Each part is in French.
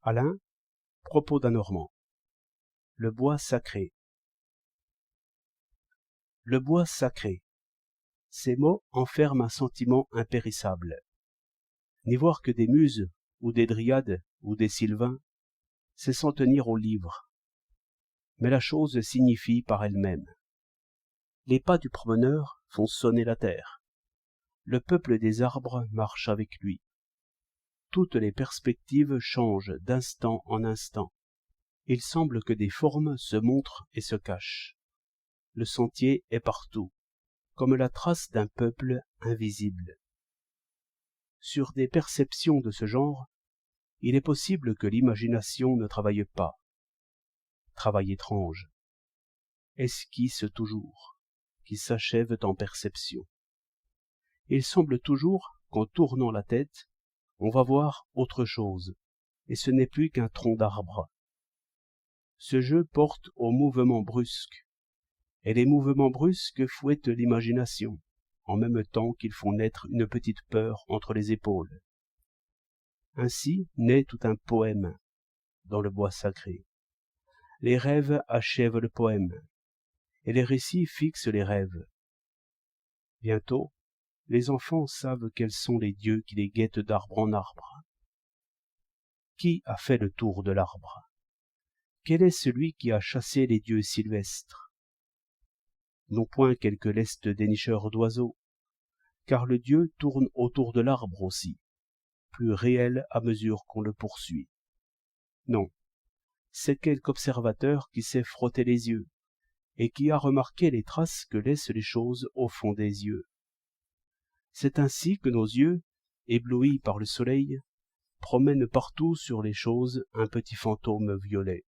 Alain, propos d'un Normand. Le bois sacré. Le bois sacré. Ces mots enferment un sentiment impérissable. N'y voir que des muses, ou des dryades, ou des sylvains, c'est s'en tenir au livre. Mais la chose signifie par elle-même. Les pas du promeneur font sonner la terre. Le peuple des arbres marche avec lui. Toutes les perspectives changent d'instant en instant. Il semble que des formes se montrent et se cachent. Le sentier est partout, comme la trace d'un peuple invisible. Sur des perceptions de ce genre, il est possible que l'imagination ne travaille pas. Travail étrange. Esquisse toujours, qui s'achève en perception. Il semble toujours qu'en tournant la tête, on va voir autre chose, et ce n'est plus qu'un tronc d'arbre. Ce jeu porte au mouvement brusque, et les mouvements brusques fouettent l'imagination, en même temps qu'ils font naître une petite peur entre les épaules. Ainsi naît tout un poème dans le bois sacré. Les rêves achèvent le poème, et les récits fixent les rêves. Bientôt, les enfants savent quels sont les dieux qui les guettent d'arbre en arbre. Qui a fait le tour de l'arbre? Quel est celui qui a chassé les dieux sylvestres? Non point quelques lestes dénicheurs d'oiseaux, car le dieu tourne autour de l'arbre aussi, plus réel à mesure qu'on le poursuit. Non, c'est quelque observateur qui s'est frotté les yeux, et qui a remarqué les traces que laissent les choses au fond des yeux. C'est ainsi que nos yeux, éblouis par le soleil, promènent partout sur les choses un petit fantôme violet.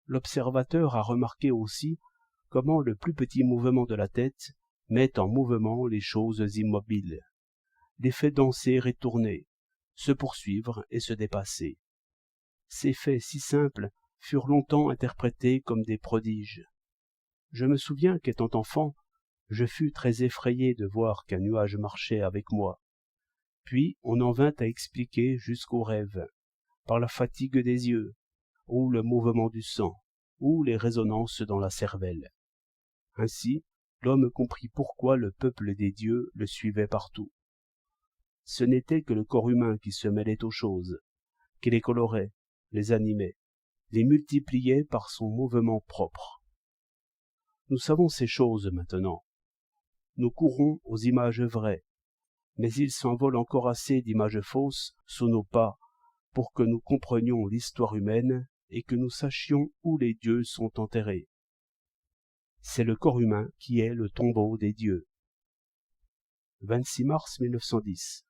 L'observateur a remarqué aussi comment le plus petit mouvement de la tête met en mouvement les choses immobiles, les fait danser et tourner, se poursuivre et se dépasser. Ces faits si simples furent longtemps interprétés comme des prodiges. Je me souviens qu'étant enfant, je fus très effrayé de voir qu'un nuage marchait avec moi. Puis on en vint à expliquer jusqu'au rêve, par la fatigue des yeux, ou le mouvement du sang, ou les résonances dans la cervelle. Ainsi, l'homme comprit pourquoi le peuple des dieux le suivait partout. Ce n'était que le corps humain qui se mêlait aux choses, qui les colorait, les animait, les multipliait par son mouvement propre. Nous savons ces choses maintenant. Nous courons aux images vraies, mais il s'envole encore assez d'images fausses sous nos pas pour que nous comprenions l'histoire humaine et que nous sachions où les dieux sont enterrés. C'est le corps humain qui est le tombeau des dieux. 26 mars 1910